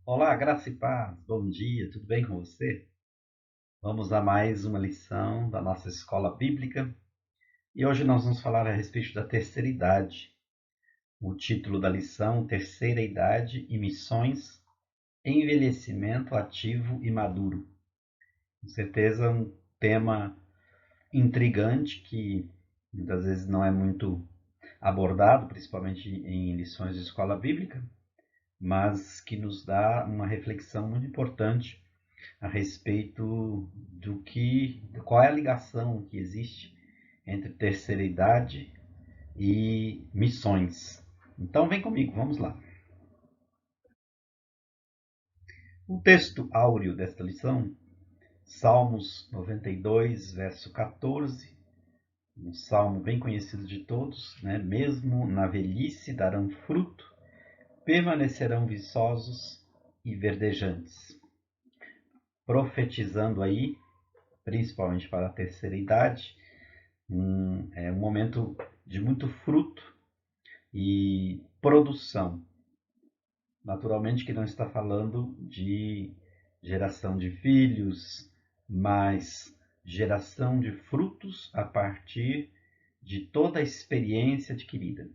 Olá, graça e paz, bom dia, tudo bem com você? Vamos a mais uma lição da nossa escola bíblica e hoje nós vamos falar a respeito da terceira idade. O título da lição: Terceira Idade e Missões, Envelhecimento Ativo e Maduro. Com certeza um tema intrigante que muitas vezes não é muito abordado, principalmente em lições de escola bíblica, mas que nos dá uma reflexão muito importante a respeito qual é a ligação que existe entre terceira idade e missões. Então vem comigo, vamos lá. O texto áureo desta lição, Salmos 92, verso 14, um salmo bem conhecido de todos, né? Mesmo na velhice darão fruto, permanecerão viçosos e verdejantes. Profetizando aí, principalmente para a terceira idade, é um momento de muito fruto e produção. Naturalmente que não está falando de geração de filhos, mas geração de frutos a partir de toda a experiência adquirida,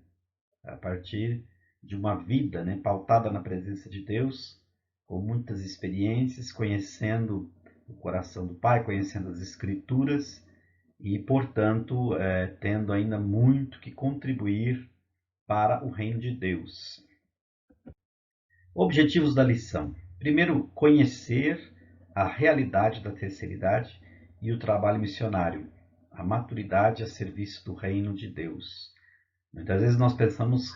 a partir de uma vida, né, pautada na presença de Deus, com muitas experiências, conhecendo o coração do Pai, conhecendo as Escrituras e, portanto, tendo ainda muito que contribuir para o reino de Deus. Objetivos da lição: primeiro, conhecer a realidade da terceira idade e o trabalho missionário, a maturidade a serviço do reino de Deus. Muitas vezes nós pensamos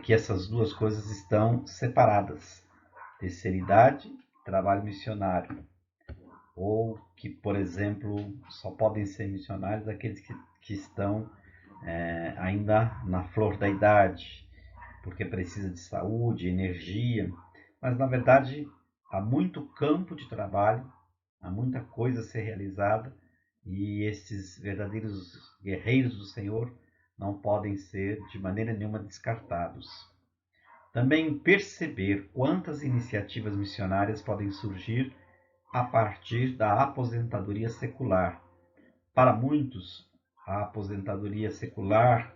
que essas duas coisas estão separadas: terceira idade e trabalho missionário. Ou que, por exemplo, só podem ser missionários aqueles que estão ainda na flor da idade, porque precisa de saúde, energia, mas na verdade há muito campo de trabalho, há muita coisa a ser realizada e esses verdadeiros guerreiros do Senhor não podem ser de maneira nenhuma descartados. Também perceber quantas iniciativas missionárias podem surgir a partir da aposentadoria secular. Para muitos, a aposentadoria secular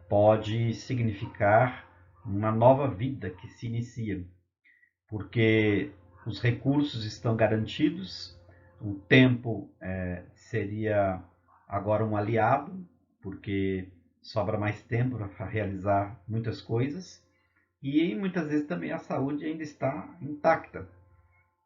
pode significar uma nova vida que se inicia, porque os recursos estão garantidos, o tempo seria agora um aliado, porque sobra mais tempo para realizar muitas coisas, e muitas vezes também a saúde ainda está intacta.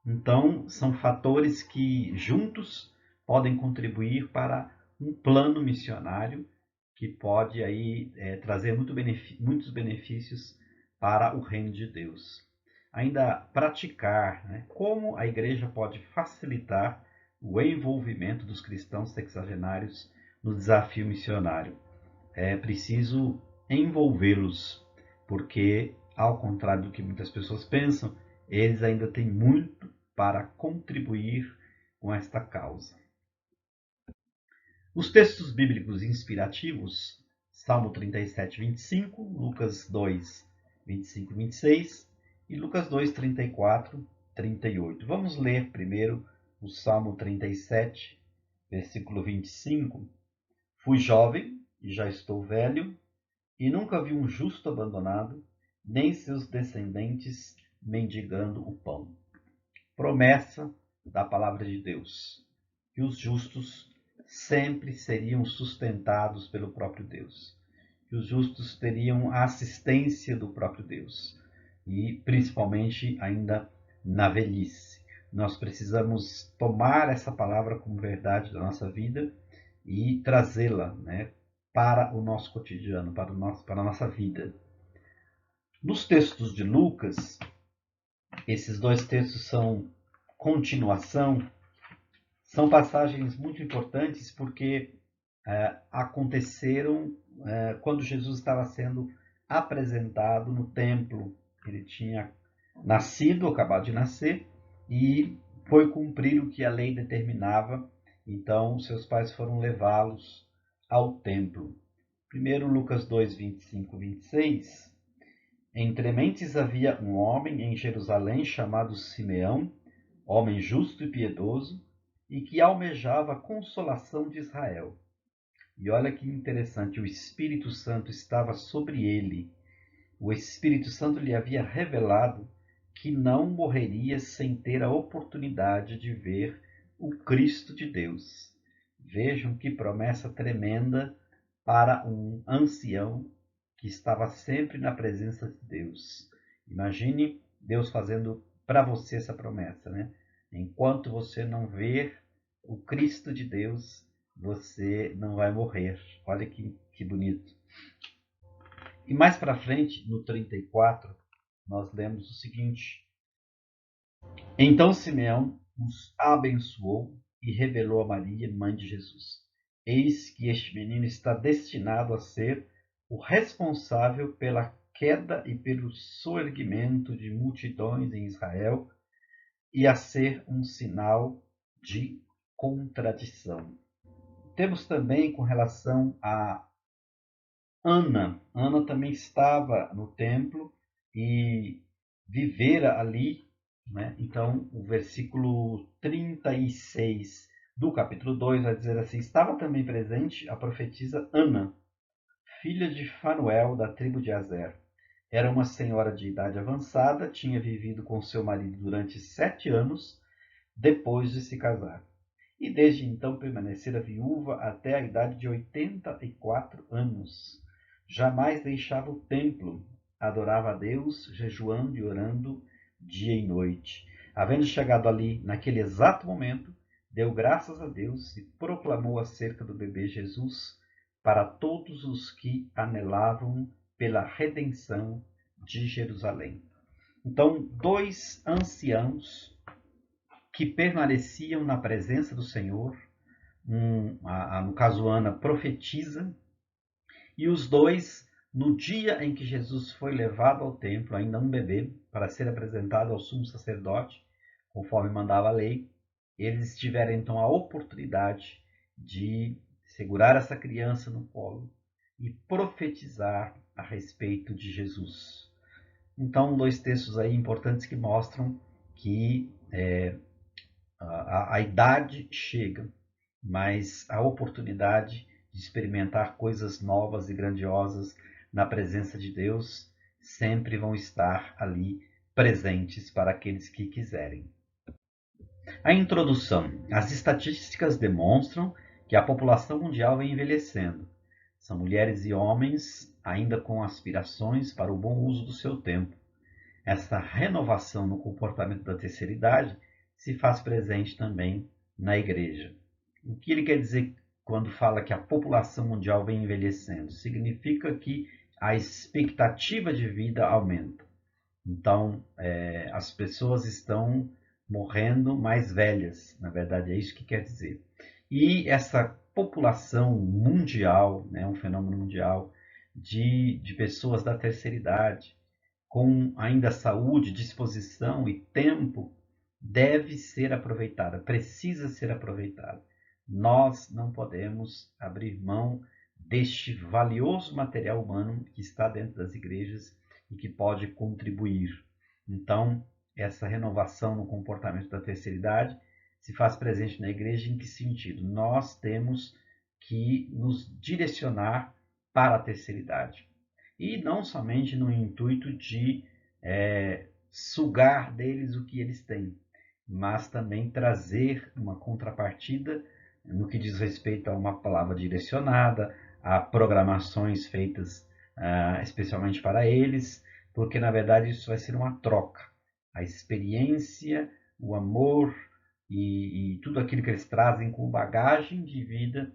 Então, são fatores que juntos podem contribuir para um plano missionário que pode aí trazer muitos benefícios para o reino de Deus. Ainda praticar, né, como a igreja pode facilitar o envolvimento dos cristãos sexagenários no desafio missionário. É preciso envolvê-los, porque, ao contrário do que muitas pessoas pensam, eles ainda têm muito para contribuir com esta causa. Os textos bíblicos inspirativos, Salmo 37, 25, Lucas 2, 25 e 26 e Lucas 2, 34, 38. Vamos ler primeiro o Salmo 37, versículo 25. Fui jovem e já estou velho, e nunca vi um justo abandonado, nem seus descendentes mendigando o pão. Promessa da palavra de Deus, que os justos sempre seriam sustentados pelo próprio Deus, que os justos teriam a assistência do próprio Deus, e principalmente ainda na velhice. Nós precisamos tomar essa palavra como verdade da nossa vida e trazê-la, né, para o nosso cotidiano, para a nossa vida. Nos textos de Lucas, esses dois textos são continuação, são passagens muito importantes porque aconteceram quando Jesus estava sendo apresentado no templo. Ele tinha nascido, acabado de nascer, e foi cumprir o que a lei determinava. Então, seus pais foram levá-los ao templo. Primeiro, Lucas 2, 25, 26. Entre mentes havia um homem em Jerusalém chamado Simeão, homem justo e piedoso, e que almejava a consolação de Israel. E olha que interessante, o Espírito Santo estava sobre ele. O Espírito Santo lhe havia revelado que não morreria sem ter a oportunidade de ver o Cristo de Deus. Vejam que promessa tremenda para um ancião que estava sempre na presença de Deus. Imagine Deus fazendo para você essa promessa, né? Enquanto você não ver o Cristo de Deus, você não vai morrer. Olha que bonito. E mais para frente, no 34, nós lemos o seguinte: Então Simeão os abençoou e revelou a Maria, mãe de Jesus: Eis que este menino está destinado a ser o responsável pela queda e pelo soerguimento de multidões em Israel e a ser um sinal de contradição. Temos também com relação a Ana. Ana também estava no templo e vivera ali, né? Então, o versículo 36 do capítulo 2 vai dizer assim: Estava também presente a profetisa Ana, filha de Fanuel, da tribo de Azer. Era uma senhora de idade avançada, tinha vivido com seu marido durante 7 anos depois de se casar. E desde então permanecera viúva até a idade de 84 anos. Jamais deixava o templo, adorava a Deus, jejuando e orando dia e noite. Havendo chegado ali, naquele exato momento, deu graças a Deus e proclamou acerca do bebê Jesus para todos os que anelavam pela redenção de Jerusalém. Então, 2 anciãos que permaneciam na presença do Senhor, no caso Ana profetiza, e os dois, no dia em que Jesus foi levado ao templo, ainda um bebê, para ser apresentado ao sumo sacerdote, conforme mandava a lei, eles tiveram então a oportunidade de segurar essa criança no colo e profetizar a respeito de Jesus. Então, 2 textos aí importantes que mostram que a idade chega, mas a oportunidade de experimentar coisas novas e grandiosas na presença de Deus sempre vão estar ali presentes para aqueles que quiserem. A introdução. As estatísticas demonstram que a população mundial vem envelhecendo. São mulheres e homens ainda com aspirações para o bom uso do seu tempo. Essa renovação no comportamento da terceira idade se faz presente também na igreja. O que ele quer dizer quando fala que a população mundial vem envelhecendo? Significa que a expectativa de vida aumenta. Então, as pessoas estão morrendo mais velhas, na verdade é isso que quer dizer. E essa população mundial, né, um fenômeno mundial de pessoas da terceira idade, com ainda saúde, disposição e tempo, deve ser aproveitada, precisa ser aproveitada. Nós não podemos abrir mão deste valioso material humano que está dentro das igrejas e que pode contribuir. Então, essa renovação no comportamento da terceira idade se faz presente na igreja em que sentido? Nós temos que nos direcionar para a terceira idade. E não somente no intuito de sugar deles o que eles têm, mas também trazer uma contrapartida no que diz respeito a uma palavra direcionada, a programações feitas especialmente para eles, porque na verdade isso vai ser uma troca. A experiência, o amor e tudo aquilo que eles trazem com bagagem de vida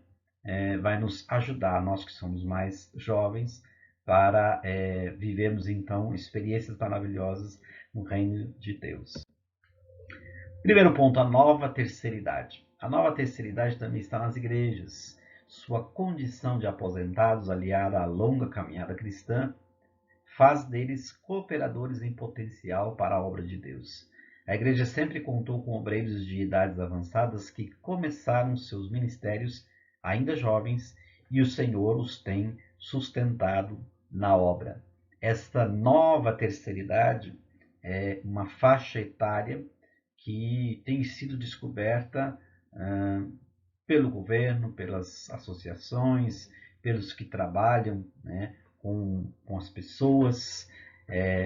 vai nos ajudar, nós que somos mais jovens, para vivermos então experiências maravilhosas no reino de Deus. Primeiro ponto, a nova terceira idade. A nova terceira idade também está nas igrejas. Sua condição de aposentados, aliada à longa caminhada cristã, faz deles cooperadores em potencial para a obra de Deus. A igreja sempre contou com obreiros de idades avançadas que começaram seus ministérios ainda jovens e o Senhor os tem sustentado na obra. esta nova terceira idade é uma faixa etária que tem sido descoberta pelo governo, pelas associações, pelos que trabalham, né, com as pessoas,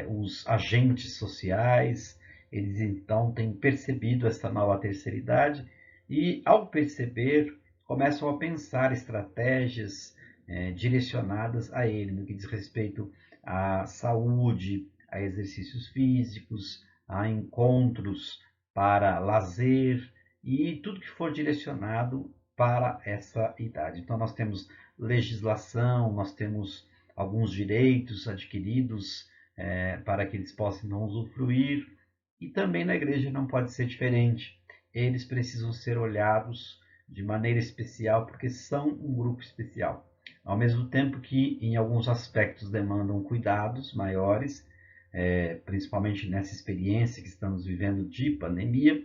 os agentes sociais. Eles então têm percebido esta nova terceira idade e, ao perceber, começam a pensar estratégias direcionadas a ele, no que diz respeito à saúde, a exercícios físicos, a encontros para lazer e tudo que for direcionado para essa idade. Então, nós temos legislação, nós temos alguns direitos adquiridos para que eles possam usufruir, e também na igreja não pode ser diferente. Eles precisam ser olhados de maneira especial, porque são um grupo especial. Ao mesmo tempo que, em alguns aspectos, demandam cuidados maiores, principalmente nessa experiência que estamos vivendo de pandemia,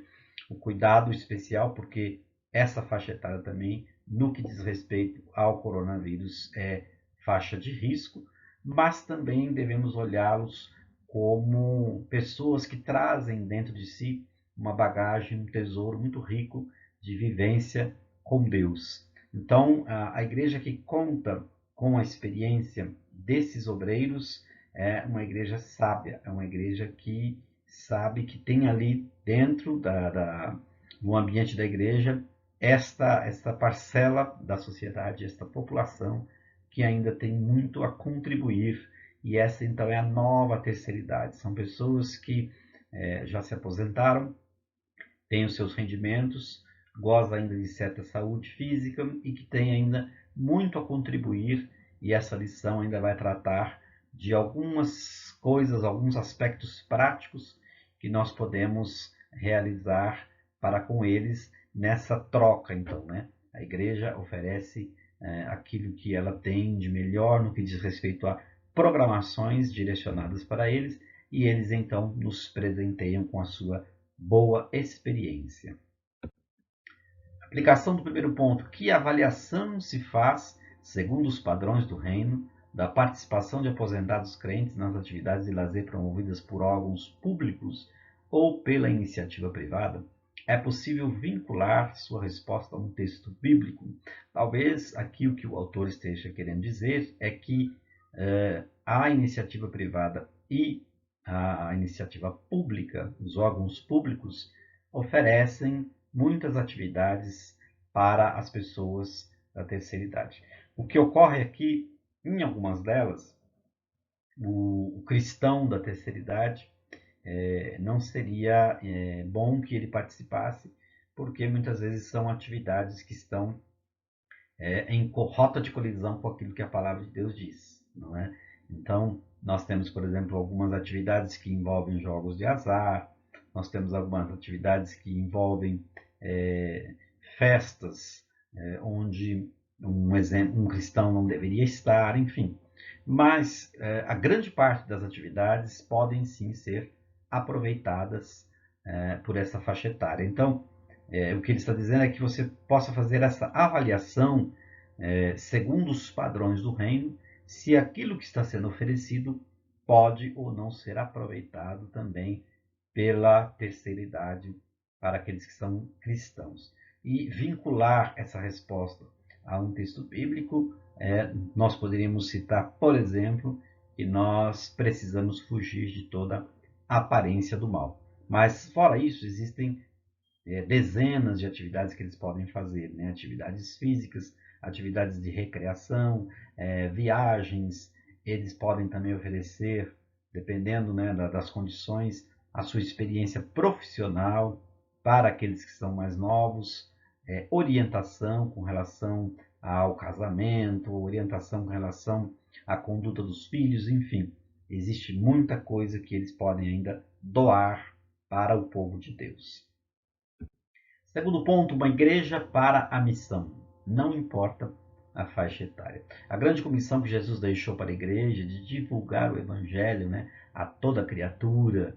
o cuidado especial, porque essa faixa etária também, no que diz respeito ao coronavírus, é faixa de risco, mas também devemos olhá-los como pessoas que trazem dentro de si uma bagagem, um tesouro muito rico de vivência com Deus. Então, a igreja que conta com a experiência desses obreiros é uma igreja sábia, é uma igreja que sabe que tem ali dentro no ambiente da igreja esta parcela da sociedade, esta população que ainda tem muito a contribuir, e essa então é a nova terceira idade. São pessoas que já se aposentaram, têm os seus rendimentos, gozam ainda de certa saúde física e que têm ainda muito a contribuir, e essa lição ainda vai tratar de algumas coisas, alguns aspectos práticos que nós podemos realizar para com eles nessa troca, então, né? A igreja oferece aquilo que ela tem de melhor no que diz respeito a programações direcionadas para eles, e eles então nos presenteiam com a sua boa experiência. Aplicação do primeiro ponto: que avaliação se faz, segundo os padrões do reino, da participação de aposentados crentes nas atividades de lazer promovidas por órgãos públicos ou pela iniciativa privada? É possível vincular sua resposta a um texto bíblico? Talvez aqui o que o autor esteja querendo dizer é que a iniciativa privada e a iniciativa pública, os órgãos públicos, oferecem muitas atividades para as pessoas da terceira idade. O que ocorre aqui, em algumas delas, o cristão da terceira idade não seria bom que ele participasse, porque muitas vezes são atividades que estão em rota de colisão com aquilo que a palavra de Deus diz, não é? Então, nós temos, por exemplo, algumas atividades que envolvem jogos de azar, nós temos algumas atividades que envolvem festas onde um cristão não deveria estar, enfim. Mas a grande parte das atividades podem sim ser aproveitadas por essa faixa etária. Então, o que ele está dizendo é que você possa fazer essa avaliação segundo os padrões do reino, se aquilo que está sendo oferecido pode ou não ser aproveitado também pela terceira idade para aqueles que são cristãos. E vincular essa resposta a um texto bíblico, nós poderíamos citar, por exemplo, que nós precisamos fugir de toda aparência do mal. Mas, fora isso, existem dezenas de atividades que eles podem fazer, né? Atividades físicas, atividades de recreação, viagens. Eles podem também oferecer, dependendo, né, das condições, a sua experiência profissional para aqueles que são mais novos, orientação com relação ao casamento, orientação com relação à conduta dos filhos, enfim. Existe muita coisa que eles podem ainda doar para o povo de Deus. Segundo ponto, uma igreja para a missão. Não importa a faixa etária. A grande comissão que Jesus deixou para a igreja de divulgar o evangelho, né, a toda criatura,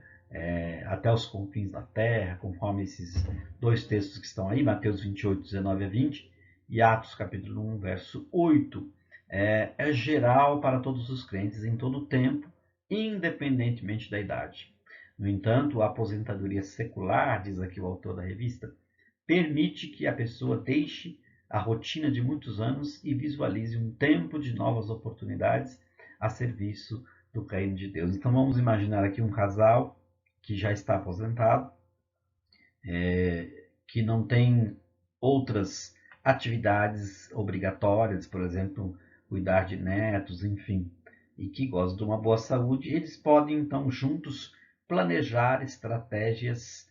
até os confins da terra, conforme esses dois textos que estão aí, Mateus 28, 19 a 20 e Atos capítulo 1, verso 8, é geral para todos os crentes em todo o tempo, independentemente da idade. No entanto, a aposentadoria secular, diz aqui o autor da revista, permite que a pessoa deixe a rotina de muitos anos e visualize um tempo de novas oportunidades a serviço do reino de Deus. Então vamos imaginar aqui um casal que já está aposentado, que não tem outras atividades obrigatórias, por exemplo, cuidar de netos, enfim, e que gostam de uma boa saúde, eles podem então juntos planejar estratégias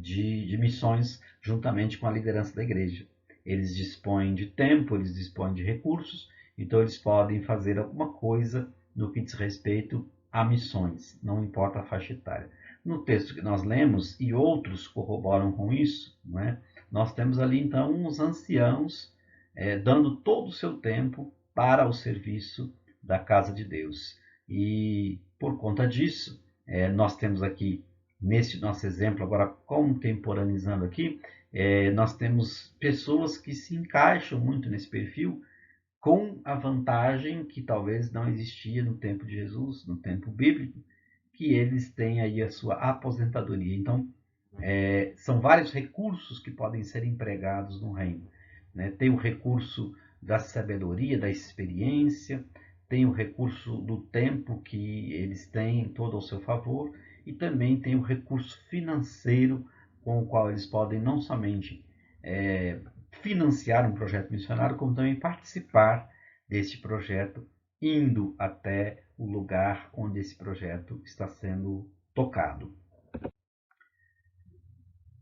de missões juntamente com a liderança da igreja. Eles dispõem de tempo, eles dispõem de recursos, então eles podem fazer alguma coisa no que diz respeito a missões, não importa a faixa etária. No texto que nós lemos, e outros corroboram com isso, não é? Nós temos ali então uns anciãos dando todo o seu tempo para o serviço da casa de Deus. E por conta disso, nós temos aqui, nesse nosso exemplo, agora contemporaneizando aqui, nós temos pessoas que se encaixam muito nesse perfil, com a vantagem que talvez não existia no tempo de Jesus, no tempo bíblico, que eles têm aí a sua aposentadoria. Então, são vários recursos que podem ser empregados no reino. Né? Tem o recurso da sabedoria, da experiência, tem o recurso do tempo que eles têm todo ao seu favor, e também tem o recurso financeiro com o qual eles podem não somente financiar um projeto missionário, como também participar deste projeto, indo até o lugar onde esse projeto está sendo tocado.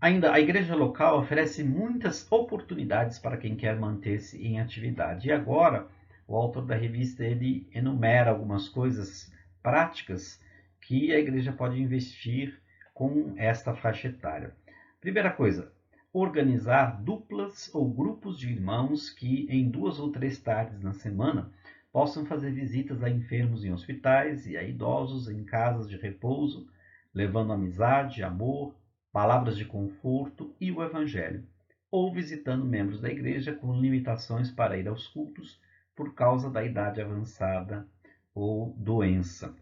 Ainda, a igreja local oferece muitas oportunidades para quem quer manter-se em atividade. E agora, o autor da revista ele enumera algumas coisas práticas que a igreja pode investir com esta faixa etária. Primeira coisa, organizar duplas ou grupos de irmãos que, em 2 ou 3 tardes na semana, possam fazer visitas a enfermos em hospitais e a idosos em casas de repouso, levando amizade, amor, palavras de conforto e o Evangelho, ou visitando membros da igreja com limitações para ir aos cultos por causa da idade avançada ou doença.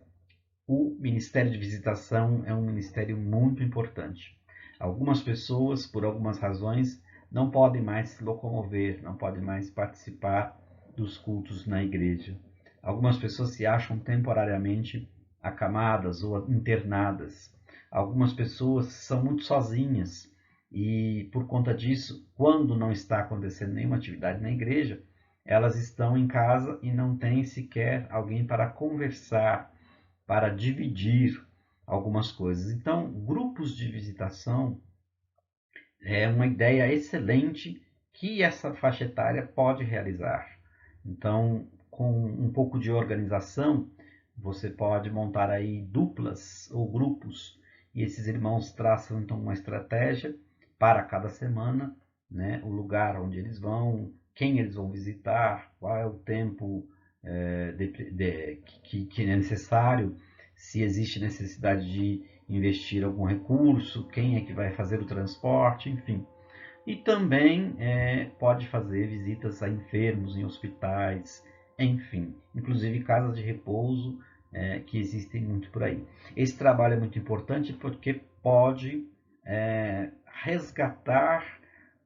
O ministério de visitação é um ministério muito importante. Algumas pessoas, por algumas razões, não podem mais se locomover, não podem mais participar dos cultos na igreja. Algumas pessoas se acham temporariamente acamadas ou internadas. Algumas pessoas são muito sozinhas e, por conta disso, quando não está acontecendo nenhuma atividade na igreja, elas estão em casa e não têm sequer alguém para conversar, para dividir algumas coisas. Então, grupos de visitação é uma ideia excelente que essa faixa etária pode realizar. Então, com um pouco de organização, você pode montar aí duplas ou grupos e esses irmãos traçam então uma estratégia para cada semana, né? O lugar onde eles vão, quem eles vão visitar, qual é o tempo que é necessário, se existe necessidade de investir algum recurso, quem é que vai fazer o transporte, enfim. E também pode fazer visitas a enfermos em hospitais, enfim, inclusive casas de repouso que existem muito por aí. Esse trabalho é muito importante porque pode resgatar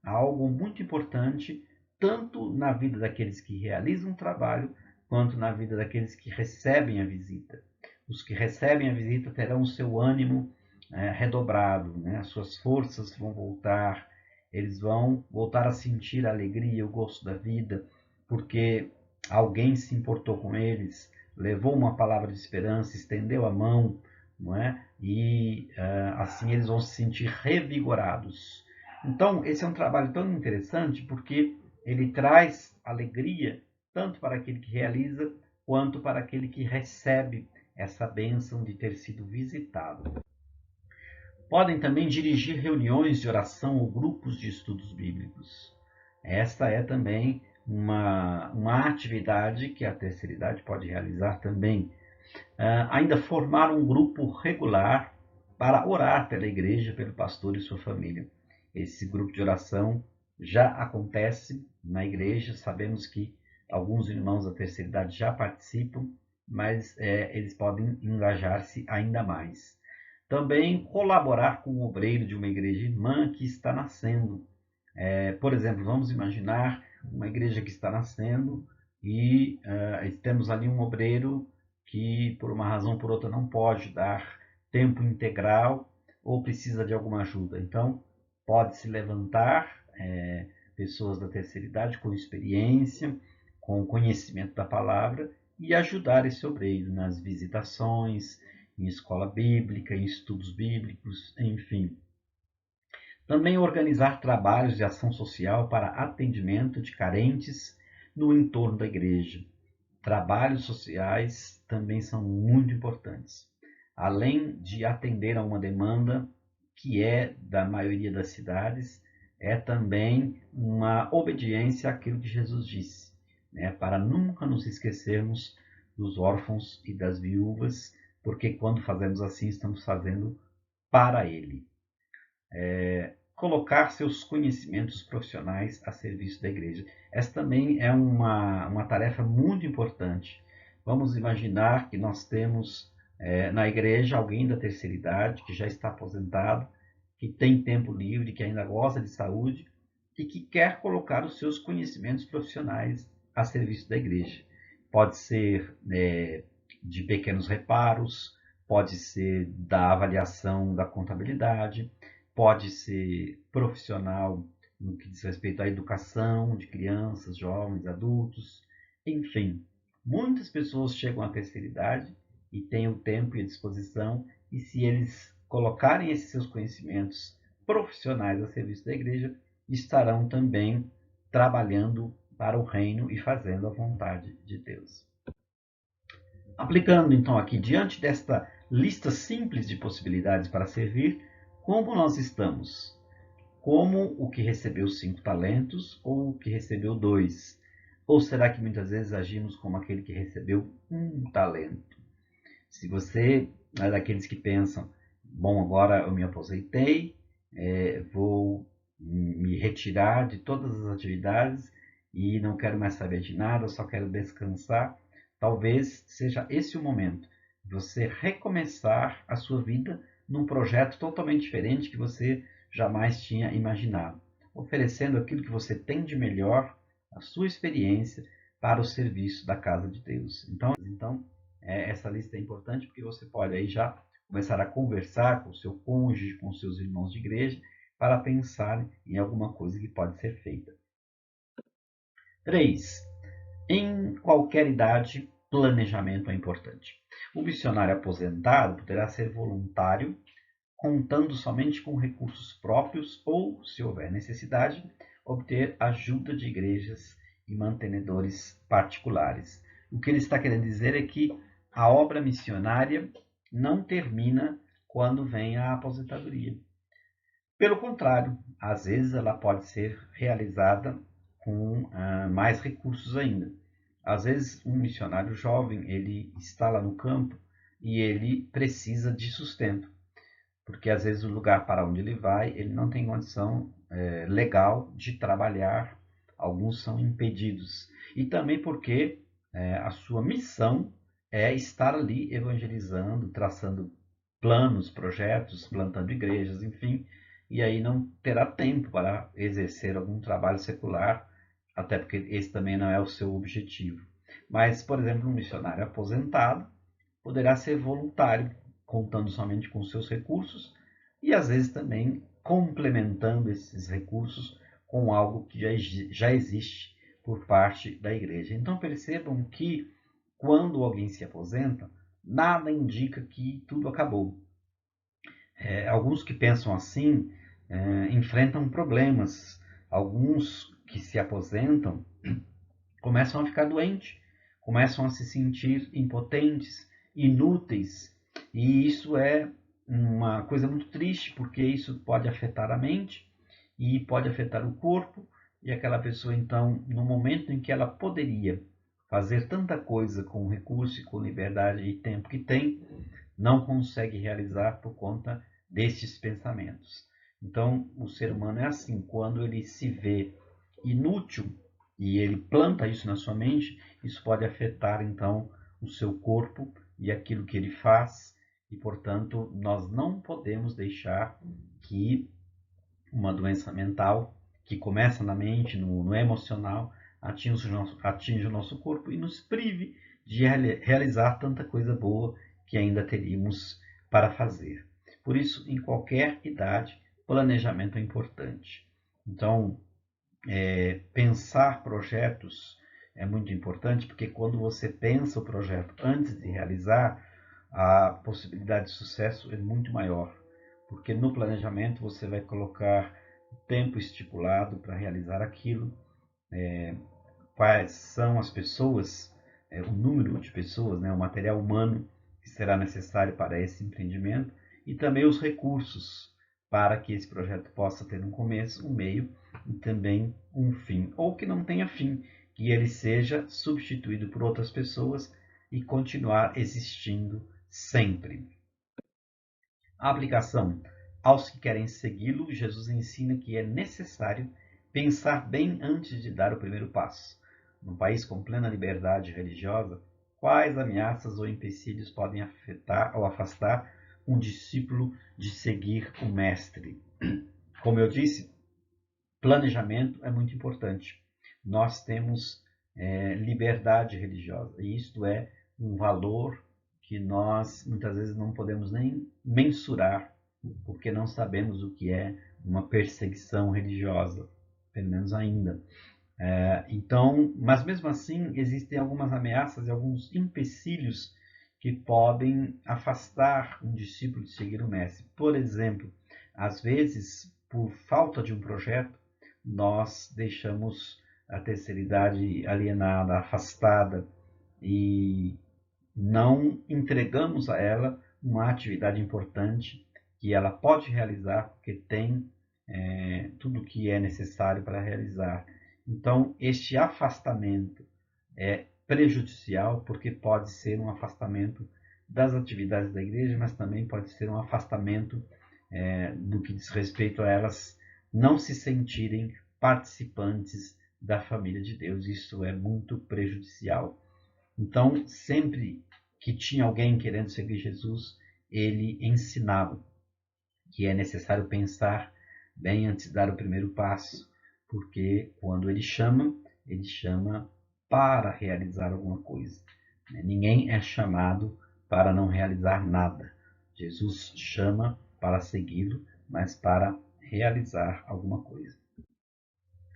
algo muito importante tanto na vida daqueles que realizam o trabalho quanto na vida daqueles que recebem a visita. Os que recebem a visita terão o seu ânimo redobrado, né? As suas forças vão voltar, eles vão voltar a sentir a alegria, o gosto da vida, porque alguém se importou com eles, levou uma palavra de esperança, estendeu a mão, não é? E assim eles vão se sentir revigorados. Então, esse é um trabalho tão interessante porque ele traz alegria tanto para aquele que realiza quanto para aquele que recebe essa bênção de ter sido visitado. Podem também dirigir reuniões de oração ou grupos de estudos bíblicos. Esta é também uma atividade que a terceira idade pode realizar também. Ainda formar um grupo regular para orar pela igreja, pelo pastor e sua família. Esse grupo de oração já acontece na igreja, sabemos que alguns irmãos da terceira idade já participam, mas eles podem engajar-se ainda mais. Também colaborar com o obreiro de uma igreja irmã que está nascendo. Por exemplo, vamos imaginar uma igreja que está nascendo e temos ali um obreiro que, por uma razão ou por outra, não pode dar tempo integral ou precisa de alguma ajuda. Então, pode-se levantar pessoas da terceira idade com experiência, com conhecimento da palavra e ajudar esse obreiro nas visitações, em escola bíblica, em estudos bíblicos, enfim. Também organizar trabalhos de ação social para atendimento de carentes no entorno da igreja. Trabalhos sociais também são muito importantes. Além de atender a uma demanda que é da maioria das cidades, é também uma obediência àquilo que Jesus disse, né? Para nunca nos esquecermos dos órfãos e das viúvas, porque quando fazemos assim, estamos fazendo para Ele. Colocar seus conhecimentos profissionais a serviço da igreja. Essa também é uma tarefa muito importante. Vamos imaginar que nós temos na igreja alguém da terceira idade que já está aposentado, que tem tempo livre, que ainda gosta de saúde e que quer colocar os seus conhecimentos profissionais a serviço da igreja. Pode ser de pequenos reparos, pode ser da avaliação da contabilidade, pode ser profissional no que diz respeito à educação de crianças, jovens, adultos, enfim. Muitas pessoas chegam à terceira idade e têm o tempo e a disposição, e se eles colocarem esses seus conhecimentos profissionais a serviço da igreja, estarão também trabalhando para o reino e fazendo a vontade de Deus. Aplicando então aqui, diante desta lista simples de possibilidades para servir, como nós estamos? Como o que recebeu 5 talentos ou o que recebeu 2? Ou será que muitas vezes agimos como aquele que recebeu 1 talento? Se você é daqueles que pensam, bom, agora eu me aposentei, vou me retirar de todas as atividades e não quero mais saber de nada, eu só quero descansar, talvez seja esse o momento de você recomeçar a sua vida num projeto totalmente diferente que você jamais tinha imaginado, oferecendo aquilo que você tem de melhor, a sua experiência, para o serviço da casa de Deus. Então essa lista é importante porque você pode aí já começar a conversar com o seu cônjuge, com os seus irmãos de igreja, para pensar em alguma coisa que pode ser feita. 3. Em qualquer idade, planejamento é importante. O missionário aposentado poderá ser voluntário, contando somente com recursos próprios ou, se houver necessidade, obter ajuda de igrejas e mantenedores particulares. O que ele está querendo dizer é que a obra missionária não termina quando vem a aposentadoria. Pelo contrário, às vezes ela pode ser realizada com mais recursos ainda. Às vezes um missionário jovem, ele está lá no campo e ele precisa de sustento, porque às vezes o lugar para onde ele vai, ele não tem condição legal de trabalhar, alguns são impedidos. E também porque a sua missão é estar ali evangelizando, traçando planos, projetos, plantando igrejas, enfim, e aí não terá tempo para exercer algum trabalho secular, até porque esse também não é o seu objetivo. Mas, por exemplo, um missionário aposentado poderá ser voluntário, contando somente com seus recursos e às vezes também complementando esses recursos com algo que já existe por parte da igreja. Então percebam que quando alguém se aposenta, nada indica que tudo acabou. Alguns que pensam assim enfrentam problemas. Alguns que se aposentam começam a ficar doentes, começam a se sentir impotentes, inúteis, e isso é uma coisa muito triste, porque isso pode afetar a mente e pode afetar o corpo, e aquela pessoa então, no momento em que ela poderia fazer tanta coisa com o recurso e com liberdade e tempo que tem, não consegue realizar por conta destes pensamentos. Então, o ser humano é assim, quando ele se vê inútil e ele planta isso na sua mente, isso pode afetar então o seu corpo e aquilo que ele faz, e, portanto, nós não podemos deixar que uma doença mental, que começa na mente, no emocional, atinja o nosso corpo e nos prive de realizar tanta coisa boa que ainda teríamos para fazer. Por isso, em qualquer idade, planejamento é importante. Então, pensar projetos é muito importante, porque quando você pensa o projeto antes de realizar, a possibilidade de sucesso é muito maior, porque no planejamento você vai colocar o tempo estipulado para realizar aquilo, quais são as pessoas, o número de pessoas, o material humano que será necessário para esse empreendimento e também os recursos para que esse projeto possa ter um começo, um meio e também um fim, ou que não tenha fim, que ele seja substituído por outras pessoas e continuar existindo sempre. A aplicação. Aos que querem segui-lo, Jesus ensina que é necessário pensar bem antes de dar o primeiro passo. Num país com plena liberdade religiosa, quais ameaças ou empecilhos podem afetar ou afastar um discípulo de seguir o Mestre? Como eu disse, planejamento é muito importante. Nós temos liberdade religiosa, e isto é um valor que nós muitas vezes não podemos nem mensurar, porque não sabemos o que é uma perseguição religiosa, pelo menos ainda. Então, mas mesmo assim existem algumas ameaças e alguns empecilhos que podem afastar um discípulo de seguir o mestre. Por exemplo, às vezes, por falta de um projeto, nós deixamos a terceira idade alienada, afastada, e não entregamos a ela uma atividade importante que ela pode realizar, porque tem tudo o que é necessário para realizar. Então, este afastamento é prejudicial, porque pode ser um afastamento das atividades da igreja, mas também pode ser um afastamento do que diz respeito a elas não se sentirem participantes da família de Deus. Isso é muito prejudicial. Então, sempre que tinha alguém querendo seguir Jesus, ele ensinava que é necessário pensar bem antes de dar o primeiro passo, porque quando ele chama para realizar alguma coisa. Ninguém é chamado para não realizar nada. Jesus chama para segui-lo, mas para realizar alguma coisa.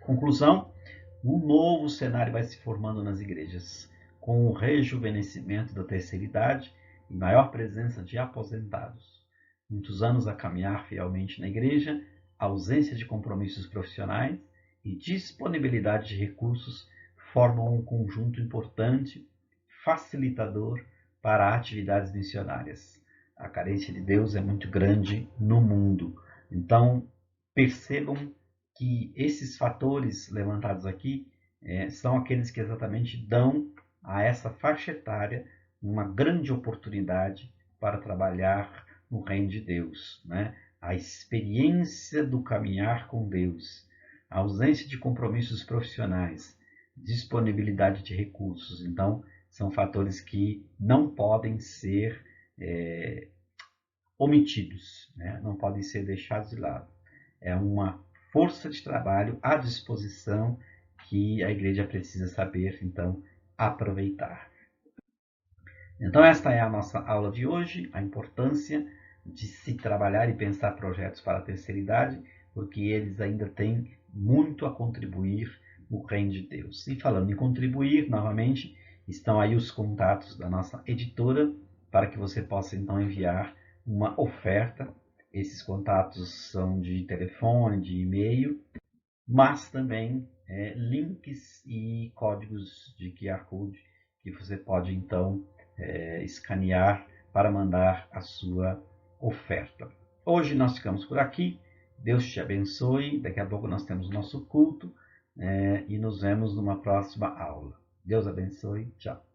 Conclusão: um novo cenário vai se formando nas igrejas, com o rejuvenescimento da terceira idade e maior presença de aposentados. Muitos anos a caminhar fielmente na igreja, ausência de compromissos profissionais e disponibilidade de recursos formam um conjunto importante, facilitador para atividades missionárias. A carência de Deus é muito grande no mundo. Então, percebam que esses fatores levantados aqui são aqueles que exatamente dão a essa faixa etária uma grande oportunidade para trabalhar no reino de Deus, né? A experiência do caminhar com Deus, a ausência de compromissos profissionais, disponibilidade de recursos. Então, são fatores que não podem ser omitidos, né? Não podem ser deixados de lado. É uma força de trabalho à disposição que a igreja precisa saber, então, aproveitar. Então, esta é a nossa aula de hoje, a importância de se trabalhar e pensar projetos para a terceira idade, porque eles ainda têm muito a contribuir no reino de Deus. E falando em contribuir, novamente, estão aí os contatos da nossa editora, para que você possa, então, enviar uma oferta. Esses contatos são de telefone, de e-mail, mas também links e códigos de QR Code que você pode, então, escanear para mandar a sua oferta. Hoje nós ficamos por aqui. Deus te abençoe. Daqui a pouco nós temos o nosso culto e nos vemos numa próxima aula. Deus abençoe. Tchau.